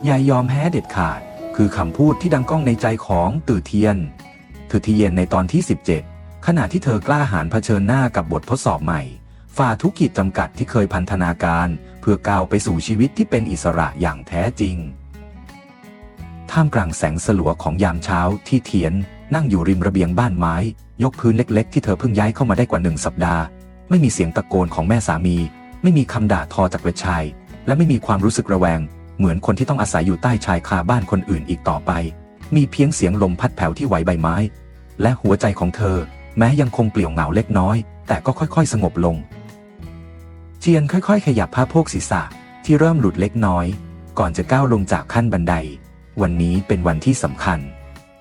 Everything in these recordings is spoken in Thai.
อย่ายอมแพ้เด็ดขาดคือคำพูดที่ดังก้องในใจของตื่อเทียนในตอนที่ 17ขณะที่เธอกล้าหาญเผชิญหน้ากับบททดสอบใหม่ฝ่าทุกขีดจำกัดที่เคยพันธนาการเพื่อก้าวไปสู่ชีวิตที่เป็นอิสระอย่างแท้จริงท่ามกลางแสงสลัวของยามเช้าที่เทียนนั่งอยู่ริมระเบียงบ้านไม้ยกพื้นเล็กๆที่เธอเพิ่งย้ายเข้ามาได้กว่า1 สัปดาห์ไม่มีเสียงตะโกนของแม่สามีไม่มีคำด่าทอจากเวชชายและไม่มีความรู้สึกระแวงเหมือนคนที่ต้องอาศัยอยู่ใต้ชายคาบ้านคนอื่นอีกต่อไปมีเพียงเสียงลมพัดแผ่วที่ไหวใบไม้และหัวใจของเธอแม้ยังคงเปลี่ยวเหงาเล็กน้อยแต่ก็ค่อยๆสงบลงเจียนค่อยๆขยับผ้าโพกศีรษะที่เริ่มหลุดเล็กน้อยก่อนจะก้าวลงจากขั้นบันไดวันนี้เป็นวันที่สำคัญ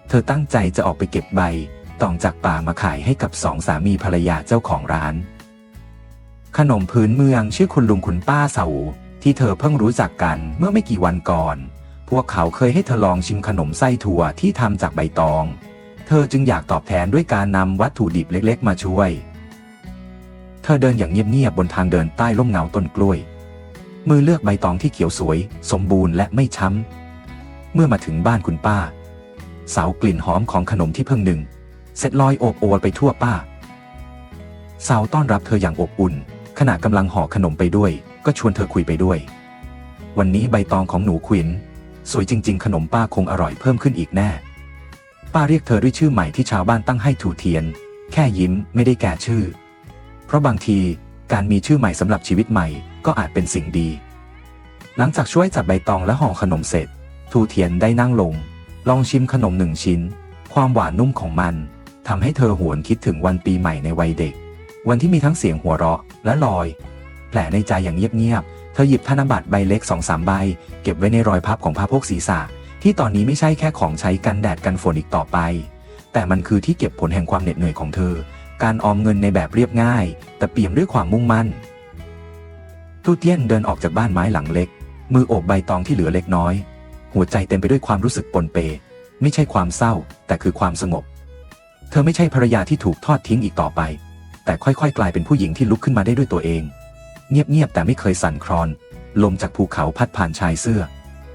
เธอตั้งใจจะออกไปเก็บใบตองจากป่ามาขายให้กับ2 สามีภรรยาเจ้าของร้านขนมพื้นเมืองชื่อคุณลุงคุณป้าเสาที่เธอเพิ่งรู้จักกันเมื่อไม่กี่วันก่อนพวกเขาเคยให้เธอลองชิมขนมไส้ถั่วที่ทำจากใบตองเธอจึงอยากตอบแทนด้วยการนำวัตถุดิบเล็กๆมาช่วยเธอเดินอย่างเงียบๆบนทางเดินใต้ร่มเงาต้นกล้วยมือเลือกใบตองที่เขียวสวยสมบูรณ์และไม่ช้ำเมื่อมาถึงบ้านคุณป้าเสากลิ่นหอมของขนมที่เพิ่งนึ่งเสร็จลอยโอบโอวไปทั่วป้าเสาต้อนรับเธออย่างอบอุ่นขณะกำลังห่อขนมไปด้วยก็ชวนเธอคุยไปด้วยวันนี้ใบตองของหนูควินสวยจริงๆขนมป้าคงอร่อยเพิ่มขึ้นอีกแน่ป้าเรียกเธอด้วยชื่อใหม่ที่ชาวบ้านตั้งให้ถูเทียนแค่ยิ้มไม่ได้แก่ชื่อเพราะบางทีการมีชื่อใหม่สำหรับชีวิตใหม่ก็อาจเป็นสิ่งดีหลังจากช่วยจับใบตองและห่อขนมเสร็จถูเทียนได้นั่งลงลองชิมขนม1 ชิ้นความหวานนุ่มของมันทำให้เธอหวนคิดถึงวันปีใหม่ในวัยเด็กวันที่มีทั้งเสียงหัวเราะและลอยแผลในใจอย่างเงียบๆเธอหยิบธนบัตรใบเล็ก 2-3 ใบเก็บไว้ในรอยพับของผ้าโพกศีรษะที่ตอนนี้ไม่ใช่แค่ของใช้กันแดดกันฝนอีกต่อไปแต่มันคือที่เก็บผลแห่งความเหน็ดเหนื่อยของเธอการออมเงินในแบบเรียบง่ายแต่เปี่ยมด้วยความมุ่งมั่นตู้เตี้ยนเดินออกจากบ้านไม้หลังเล็กมือโอบใบตองที่เหลือเล็กน้อยหัวใจเต็มไปด้วยความรู้สึกปนเปไม่ใช่ความเศร้าแต่คือความสงบเธอไม่ใช่ภรรยาที่ถูกทอดทิ้งอีกต่อไปแต่ค่อยๆกลายเป็นผู้หญิงที่ลุกขึ้นมาได้ด้วยตัวเองเงียบๆแต่ไม่เคยสั่นคลอนลมจากภูเขาพัดผ่านชายเสื้อ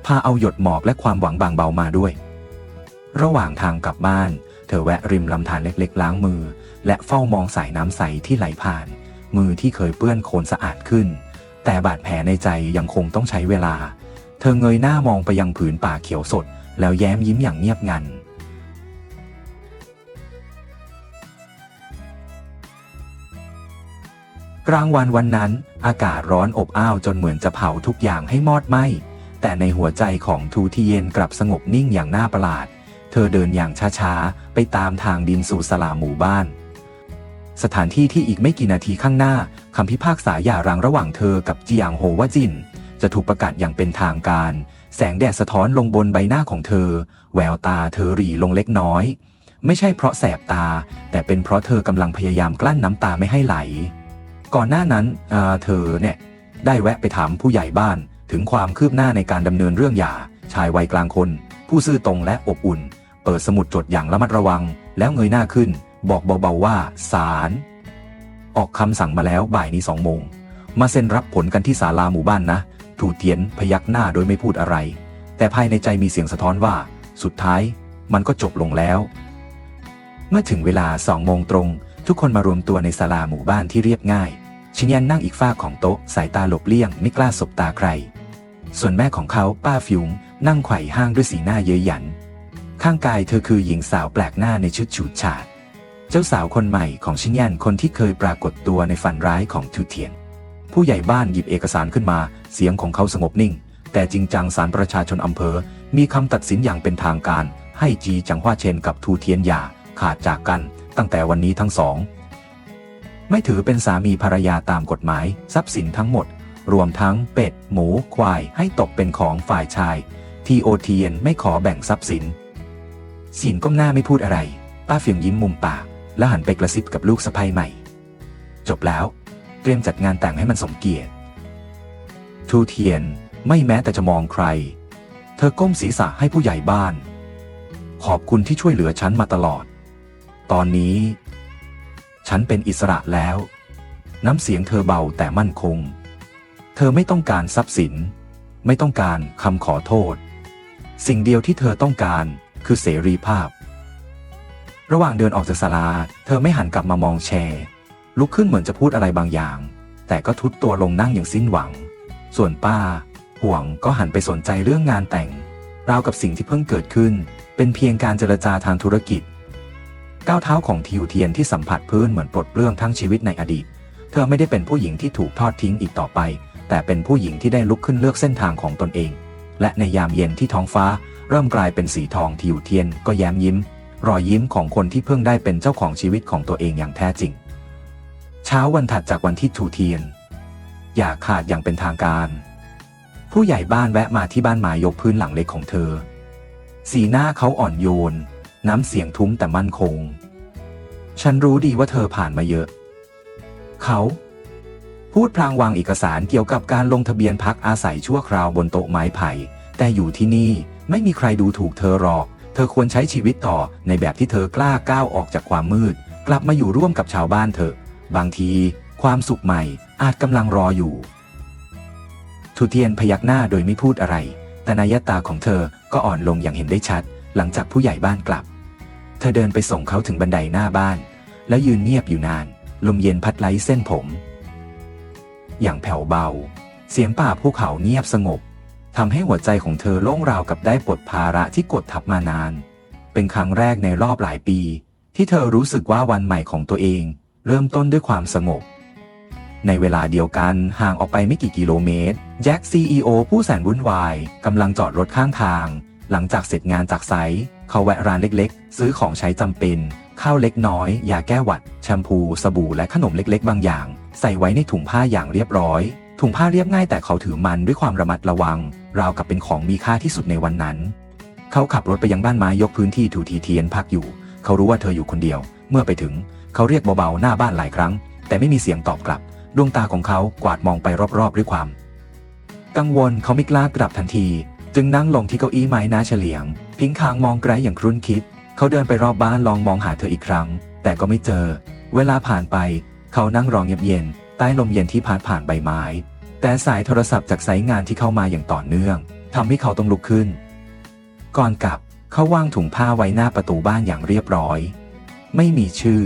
พาเอาหยดหมอกและความหวังบางเบามาด้วยระหว่างทางกลับบ้านเธอแวะริมลำธารเล็กๆล้างมือและเฝ้ามองสายน้ำใสที่ไหลผ่านมือที่เคยเปื้อนโคลนสะอาดขึ้นแต่บาดแผลในใจยังคงต้องใช้เวลาเธอเงยหน้ามองไปยังผืนป่าเขียวสดแล้วแย้มยิ้มอย่างเงียบงันกลางวันวันนั้นอากาศร้อนอบอ้าวจนเหมือนจะเผาทุกอย่างให้มอดไหม้แต่ในหัวใจของทูทีเยนกลับสงบนิ่งอย่างน่าประหลาดเธอเดินอย่างช้าๆไปตามทางดินสู่ศาลาหมู่บ้านสถานที่ที่อีกไม่กี่นาทีข้างหน้าคำพิพากษาหย่าร้างระหว่างเธอกับจียางโฮวาจินจะถูกประกาศอย่างเป็นทางการแสงแดดสะท้อนลงบนใบหน้าของเธอแววตาเธอหรี่ลงเล็กน้อยไม่ใช่เพราะแสบตาแต่เป็นเพราะเธอกำลังพยายามกลั้นน้ำตาไม่ให้ไหลก่อนหน้านั้นเธอเนี่ยได้แวะไปถามผู้ใหญ่บ้านถึงความคืบหน้าในการดำเนินเรื่องหย่าชายวัยกลางคนผู้ซื่อตรงและอบอุ่นเปิดสมุดจดอย่างระมัดระวังแล้วเงยหน้าขึ้นบอกเบาๆว่าศาลออกคำสั่งมาแล้วบ่ายนี้2 โมงมาเซ็นรับผลกันที่ศาลาหมู่บ้านนะถูเทียนพยักหน้าโดยไม่พูดอะไรแต่ภายในใจมีเสียงสะท้อนว่าสุดท้ายมันก็จบลงแล้วเมื่อถึงเวลา2 โมงตรงทุกคนมารวมตัวในศาลาหมู่บ้านที่เรียบง่ายชินยันนั่งอีกฝ้าของโต๊ะสายตาหลบเลี่ยงไม่กล้าสบตาใครส่วนแม่ของเขาป้าฟิวนั่งไขว่ห้างด้วยสีหน้าเย้ยหยันข้างกายเธอคือหญิงสาวแปลกหน้าในชุดฉูดฉาดเจ้าสาวคนใหม่ของชินยันคนที่เคยปรากฏตัวในฝันร้ายของทูเทียนผู้ใหญ่บ้านหยิบเอกสารขึ้นมาเสียงของเขาสงบนิ่งแต่จริงจังศาลประชาชนอำเภอมีคำตัดสินอย่างเป็นทางการให้จีจังหว้าเชนกับทูเทียนหย่าขาดจากกันตั้งแต่วันนี้ทั้งสองไม่ถือเป็นสามีภรรยาตามกฎหมายทรัพย์สินทั้งหมดรวมทั้งเป็ดหมูควายให้ตกเป็นของฝ่ายชายทีโอเทียนไม่ขอแบ่งทรัพย์สินสินก้มหน้าไม่พูดอะไรป้าเฟียงยิ้มมุมปากแล้วหันไปกระซิบกับลูกสะใภ้ใหม่จบแล้วเตรียมจัดงานแต่งให้มันสมเกียรติทูเทียนไม่แม้แต่จะมองใครเธอก้มศีรษะให้ผู้ใหญ่บ้านขอบคุณที่ช่วยเหลือฉันมาตลอดตอนนี้ฉันเป็นอิสระแล้วน้ำเสียงเธอเบาแต่มั่นคงเธอไม่ต้องการทรัพย์สินไม่ต้องการคำขอโทษ สิ่งเดียวที่เธอต้องการคือเสรีภาพระหว่างเดินออกจากศาลาเธอไม่หันกลับมามองแชร์ลุกขึ้นเหมือนจะพูดอะไรบางอย่างแต่ก็ทรุดตัวลงนั่งอย่างสิ้นหวังส่วนป้าห่วงก็หันไปสนใจเรื่องงานแต่งราวกับสิ่งที่เพิ่งเกิดขึ้นเป็นเพียงการเจรจาทางธุรกิจก้าวเท้าของทิวเทียนที่สัมผัสพื้นเหมือนปลดเปลื้องทั้งชีวิตในอดีตเธอไม่ได้เป็นผู้หญิงที่ถูกทอดทิ้งอีกต่อไปแต่เป็นผู้หญิงที่ได้ลุกขึ้นเลือกเส้นทางของตนเองและในยามเย็นที่ท้องฟ้าเริ่มกลายเป็นสีทองทิวเทียนก็แย้มยิ้มรอยยิ้มของคนที่เพิ่งได้เป็นเจ้าของชีวิตของตัวเองอย่างแท้จริงเช้าวันถัดจากวันที่ทิวเทียนอย่าขาดอย่างเป็นทางการผู้ใหญ่บ้านแวะมาที่บ้านไม้ยกพื้นหลังเล็กของเธอสีหน้าเขาอ่อนโยนน้ำเสียงทุ้มแต่มั่นคงฉันรู้ดีว่าเธอผ่านมาเยอะเขาพูดพลางวางเอกสารเกี่ยวกับการลงทะเบียนพักอาศัยชั่วคราวบนโต๊ะไม้ไผ่แต่อยู่ที่นี่ไม่มีใครดูถูกเธอหรอกเธอควรใช้ชีวิตต่อในแบบที่เธอกล้าก้าวออกจากความมืดกลับมาอยู่ร่วมกับชาวบ้านเถอะบางทีความสุขใหม่อาจกำลังรออยู่ทูเทียนพยักหน้าโดยไม่พูดอะไรแต่นายตาของเธอก็อ่อนลงอย่างเห็นได้ชัดหลังจากผู้ใหญ่บ้านกลับเธอเดินไปส่งเขาถึงบันไดหน้าบ้านแล้วยืนเงียบอยู่นานลมเย็นพัดไล้เส้นผมอย่างแผ่วเบาเสียงป่าภูเขาเงียบสงบทำให้หัวใจของเธอโล่งราวกับได้ปลดภาระที่กดทับมานานเป็นครั้งแรกในรอบหลายปีที่เธอรู้สึกว่าวันใหม่ของตัวเองเริ่มต้นด้วยความสงบในเวลาเดียวกันห่างออกไปไม่กี่กิโลเมตรแจ็ค CEO ผู้แสนวุ่นวายกำลังจอดรถข้างทางหลังจากเสร็จงานจากไซต์เขาแวะร้านเล็กๆซื้อของใช้จำเป็นข้าวเล็กน้อยยาแก้หวัดแชมพูสบู่และขนมเล็กๆบางอย่างใส่ไว้ในถุงผ้าอย่างเรียบร้อยถุงผ้าเรียบง่ายแต่เขาถือมันด้วยความระมัดระวังราวกับเป็นของมีค่าที่สุดในวันนั้นเขาขับรถไปยังบ้านไม้ยกพื้นที่ทูทีเทียนพักอยู่เขารู้ว่าเธออยู่คนเดียวเมื่อไปถึงเขาเรียกเบาๆหน้าบ้านหลายครั้งแต่ไม่มีเสียงตอบกลับดวงตาของเขากวาดมองไปรอบๆด้วยความกังวลเขาไม่กล้ากลับทันทีจึงนั่งลงที่เก้าอี้ไม้หน้าเฉลียงพิงคางมองไกลอย่างครุ่นคิดเขาเดินไปรอบบ้านลองมองหาเธออีกครั้งแต่ก็ไม่เจอเวลาผ่านไปเขานั่งรอเงียบๆใต้ลมเย็นที่พัดผ่านใบไม้แต่สายโทรศัพท์จากสายงานที่เข้ามาอย่างต่อเนื่องทำให้เขาต้องลุกขึ้นก่อนกลับเขาวางถุงผ้าไว้หน้าประตูบ้านอย่างเรียบร้อยไม่มีชื่อ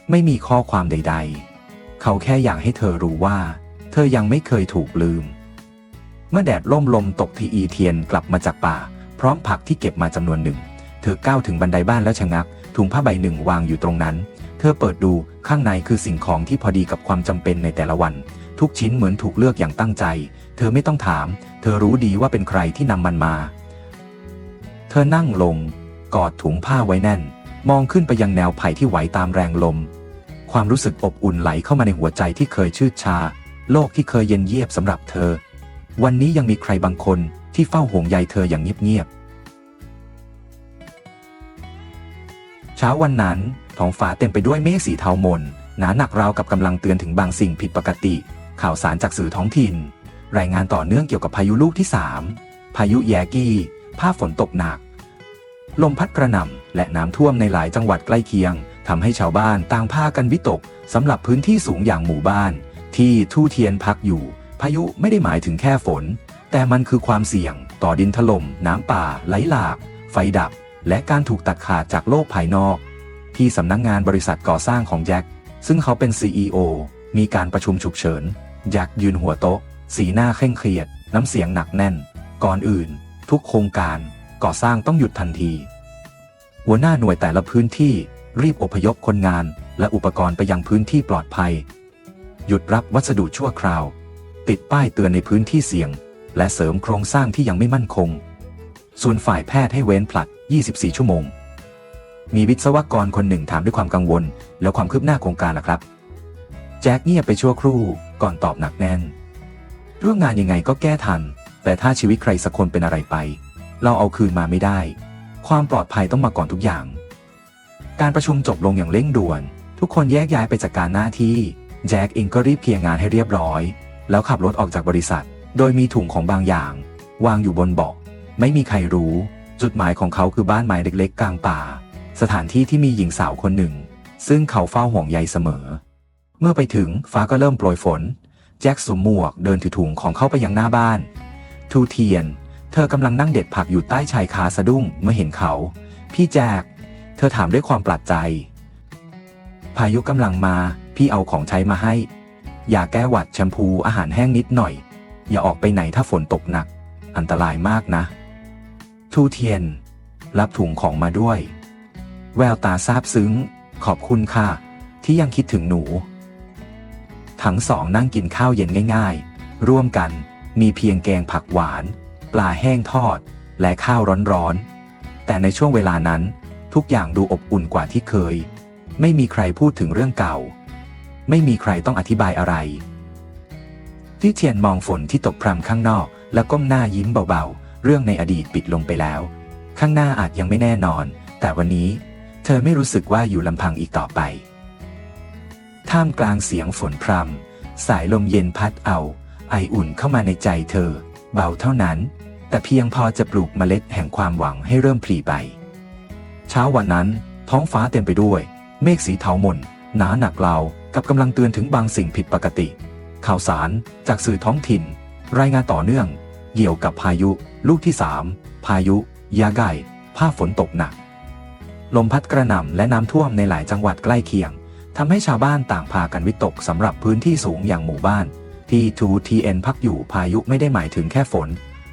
ไม่มีข้อความใดๆเขาแค่อยากให้เธอรู้ว่าเธอยังไม่เคยถูกลืมเมื่อแดดร่มลมตกทีอีเทียนกลับมาจากป่าพร้อมผักที่เก็บมาจำนวนหนึ่งเธอก้าวถึงบันไดบ้านแล้วชะงักถุงผ้าใบหนึ่งวางอยู่ตรงนั้นเธอเปิดดูข้างในคือสิ่งของที่พอดีกับความจำเป็นในแต่ละวันทุกชิ้นเหมือนถูกเลือกอย่างตั้งใจเธอไม่ต้องถามเธอรู้ดีว่าเป็นใครที่นำมันมาเธอนั่งลงกอดถุงผ้าไว้แน่นมองขึ้นไปยังแนวไผ่ที่ไหวตามแรงลมความรู้สึกอบอุ่นไหลเข้ามาในหัวใจที่เคยชืดชาโลกที่เคยเย็นเยียบสำหรับเธอวันนี้ยังมีใครบางคนที่เฝ้าห่วงใยเธออย่างเงียบๆเช้าวันนั้นท้องฟ้าเต็มไปด้วยเมฆสีเทามนหนาหนักราวกับกำลังเตือนถึงบางสิ่งผิดปกติข่าวสารจากสื่อท้องถิ่นรายงานต่อเนื่องเกี่ยวกับพายุลูกที่3พายุแยกี้ภาพฝนตกหนักลมพัดกระหน่ำและน้ำท่วมในหลายจังหวัดใกล้เคียงทำให้ชาวบ้านต่างพากันวิตกสำหรับพื้นที่สูงอย่างหมู่บ้านที่ทู่เทียนพักอยู่พายุไม่ได้หมายถึงแค่ฝนแต่มันคือความเสี่ยงต่อดินถล่มน้ำป่าไหลหลากไฟดับและการถูกตัดขาดจากโลกภายนอกที่สำนักงานบริษัทก่อสร้างของแจ็คซึ่งเขาเป็น CEO มีการประชุมฉุกเฉินแจ็คยืนหัวโต๊ะสีหน้าเคร่งเครียดน้ำเสียงหนักแน่นก่อนอื่นทุกโครงการก่อสร้างต้องหยุดทันทีหัวหน้าหน่วยแต่ละพื้นที่รีบอพยพคนงานและอุปกรณ์ไปยังพื้นที่ปลอดภัยหยุดรับวัสดุชั่วคราวติดป้ายเตือนในพื้นที่เสี่ยงและเสริมโครงสร้างที่ยังไม่มั่นคงส่วนฝ่ายแพทย์ให้เว้นผลัด24 ชั่วโมงมีวิศวกรคนหนึ่งถามด้วยความกังวลแล้วความคืบหน้าโครงการล่ะครับแจ็คเงียบไปชั่วครู่ก่อนตอบหนักแน่นเรื่องงานยังไงก็แก้ทันแต่ถ้าชีวิตใครสักคนเป็นอะไรไปเราเอาคืนมาไม่ได้ความปลอดภัยต้องมาก่อนทุกอย่างการประชุมจบลงอย่างเร่งด่วนทุกคนแยกย้ายไปจัดการหน้าที่แจ็คเองก็รีบเคลียร์งานให้เรียบร้อยแล้วขับรถออกจากบริษัทโดยมีถุงของบางอย่างวางอยู่บนเบาะไม่มีใครรู้จุดหมายของเขาคือบ้านไม้เล็กๆกลางป่าสถานที่ที่มีหญิงสาวคนหนึ่งซึ่งเขาเฝ้าห่วงใยเสมอเมื่อไปถึงฟ้าก็เริ่มโปรยฝนแจ็คสวมหมวกเดินถือถุงของเขาไปยังหน้าบ้านทูเทียน เธอกำลังนั่งเด็ดผักอยู่ใต้ชายคาสะดุ้งเมื่อเห็นเขาพี่แจกเธอถามด้วยความประหลาดใจพายุกำลังมาพี่เอาของใช้มาให้ยาแก้หวัดแชมพูอาหารแห้งนิดหน่อยอย่าออกไปไหนถ้าฝนตกหนักอันตรายมากนะทูเทียนรับถุงของมาด้วยแววตาซาบซึ้งขอบคุณค่ะที่ยังคิดถึงหนูทั้งสองนั่งกินข้าวเย็นง่ายๆร่วมกันมีเพียงแกงผักหวานปลาแห้งทอดและข้าวร้อนๆแต่ในช่วงเวลานั้นทุกอย่างดูอบอุ่นกว่าที่เคยไม่มีใครพูดถึงเรื่องเก่าไม่มีใครต้องอธิบายอะไรที่เทียนมองฝนที่ตกพรำข้างนอกแล้วก้มหน้ายิ้มเบาๆเรื่องในอดีตปิดลงไปแล้วข้างหน้าอาจยังไม่แน่นอนแต่วันนี้เธอไม่รู้สึกว่าอยู่ลำพังอีกต่อไปท่ามกลางเสียงฝนพรำสายลมเย็นพัดเอาไออุ่นเข้ามาในใจเธอเบาเท่านั้นแต่เพียงพอจะปลูกเมล็ดแห่งความหวังให้เริ่มผลิใบเช้าวันนั้นท้องฟ้าเต็มไปด้วยเมฆสีเทาหม่นหนาหนักเบากับกำลังเตือนถึงบางสิ่งผิดปกติข่าวสารจากสื่อท้องถิ่นรายงานต่อเนื่องเกี่ยวกับพายุลูกที่3พายุยาไก่ภาพฝนตกหนักลมพัดกระหน่ำและน้ำท่วมในหลายจังหวัดใกล้เคียงทำให้ชาวบ้านต่างพากันวิตกสำหรับพื้นที่สูงอย่างหมู่บ้านที่ 2TN พักอยู่พายุไม่ได้หมายถึงแค่ฝน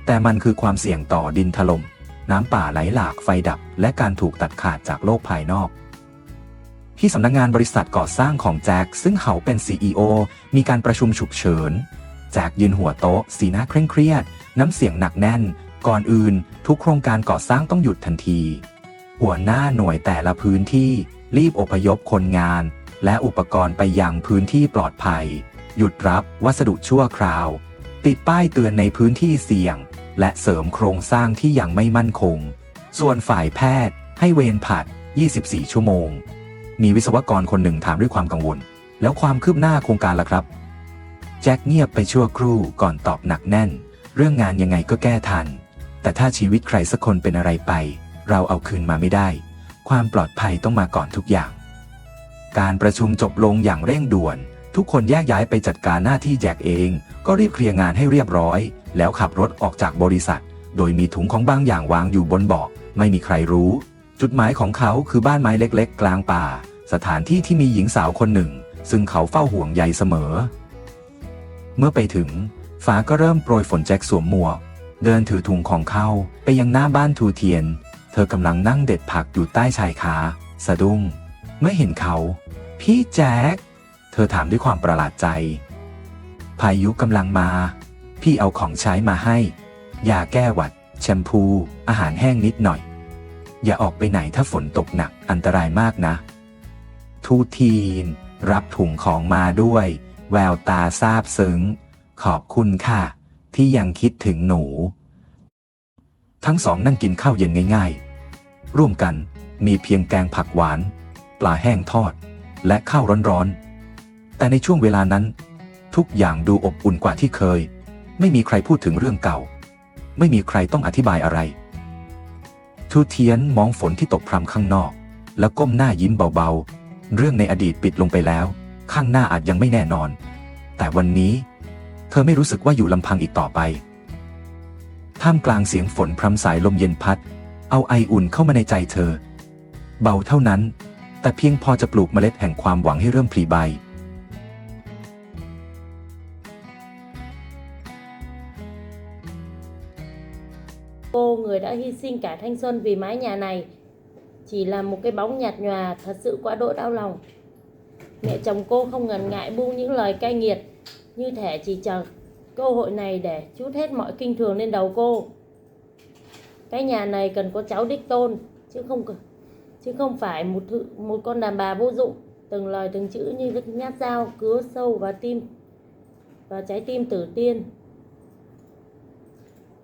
แต่มันคือความเสี่ยงต่อดินถล่มน้ำป่าไหลหลากไฟดับและการถูกตัดขาดจากโลกภายนอกที่สำนักงานบริษัทก่อสร้างของแจ็คซึ่งเขาเป็น CEO มีการประชุมฉุกเฉินแจ็คยืนหัวโต๊ะสีหน้าเคร่งเครียดน้ำเสียงหนักแน่นก่อนอื่นทุกโครงการก่อสร้างต้องหยุดทันทีหัวหน้าหน่วยแต่ละพื้นที่รีบอพยพคนงานและอุปกรณ์ไปยังพื้นที่ปลอดภัยหยุดรับวัสดุชั่วคราวติดป้ายเตือนในพื้นที่เสี่ยงและเสริมโครงสร้างที่ยังไม่มั่นคงส่วนฝ่ายแพทย์ให้เวรผัด24 ชั่วโมงมีวิศวกรคนหนึ่งถามด้วยความกังวลแล้วความคืบหน้าโครงการล่ะครับแจ็คเงียบไปชั่วครู่ก่อนตอบหนักแน่นเรื่องงานยังไงก็แก้ทันแต่ถ้าชีวิตใครสักคนเป็นอะไรไปเราเอาคืนมาไม่ได้ความปลอดภัยต้องมาก่อนทุกอย่างการประชุมจบลงอย่างเร่งด่วนทุกคนแยกย้ายไปจัดการหน้าที่แจ็คเองก็รีบเคลียร์งานให้เรียบร้อยแล้วขับรถออกจากบริษัทโดยมีถุงของบางอย่างวางอยู่บนเบาะไม่มีใครรู้จุดหมายของเขาคือบ้านไม้เล็กๆกลางป่าสถานที่ที่มีหญิงสาวคนหนึ่งซึ่งเขาเฝ้าห่วงใยเสมอเมื่อไปถึงฟ้าก็เริ่มโปรยฝนแจ็คสวมหมวกเดินถือถุงของเขาไปยังหน้าบ้านทูเทียนเธอกำลังนั่งเด็ดผักอยู่ใต้ชายคาสะดุ้งเมื่อเห็นเขาพี่แจ็คเธอถามด้วยความประหลาดใจพายุกำลังมาพี่เอาของใช้มาให้ยาแก้หวัดแชมพูอาหารแห้งนิดหน่อยอย่าออกไปไหนถ้าฝนตกหนักอันตรายมากนะทูทีนรับถุงของมาด้วยแววตาซาบซึ้งขอบคุณค่ะที่ยังคิดถึงหนูทั้งสองนั่งกินข้าวเย็นง่ายๆร่วมกันมีเพียงแกงผักหวานปลาแห้งทอดและข้าวร้อนๆแต่ในช่วงเวลานั้นทุกอย่างดูอบอุ่นกว่าที่เคยไม่มีใครพูดถึงเรื่องเก่าไม่มีใครต้องอธิบายอะไรทูเทียนมองฝนที่ตกพรำข้างนอกแล้วก้มหน้ายิ้มเบาๆเรื่องในอดีตปิดลงไปแล้วข้างหน้าอาจยังไม่แน่นอนแต่วันนี้เธอไม่รู้สึกว่าอยู่ลำพังอีกต่อไปท่ามกลางเสียงฝนพรำสายลมเย็นพัดเอาไออุ่นเข้ามาในใจเธอเบาเท่านั้นแต่เพียงพอจะปลูกเมล็ดแห่งความหวังให้เริ่มผลิใบCô, người đã hy sinh cả thanh xuân vì mái nhà này, chỉ là một cái bóng nhạt nhòa, thật sự quá đỗi đau lòng. Mẹ chồng cô không ngần ngại buông những lời cay nghiệt, như thể chỉ chờ cơ hội này để trút hết mọi kinh thường lên đầu cô. Cái nhà này cần có cháu đích tôn, chứ không phải một con đàn bà vô dụng. Từng lời từng chữ như nhát dao cứa sâu vào trái tim Tử Tiên.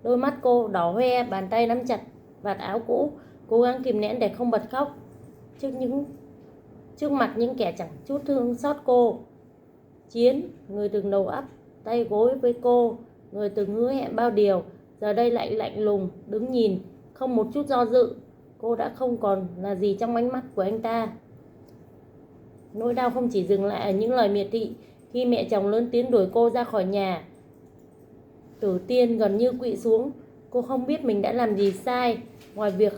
Đôi mắt cô đỏ hoe, bàn tay nắm chặt vạt áo cũ, cố gắng kìm nén để không bật khóc trước mặt những kẻ chẳng chút thương xót cô. Chiến, người từng đầu ấp tay gối với cô, người từng hứa hẹn bao điều, giờ đây lại lạnh lùng đứng nhìn, không một chút do dự. Cô đã không còn là gì trong ánh mắt của anh ta. Nỗi đau không chỉ dừng lại ở những lời miệt thị khi mẹ chồng lớn tiếng đuổi cô ra khỏi nhà. Tử Tiên gần như quỵ xuống, Cô không biết mình đã làm gì sai, ngoài việc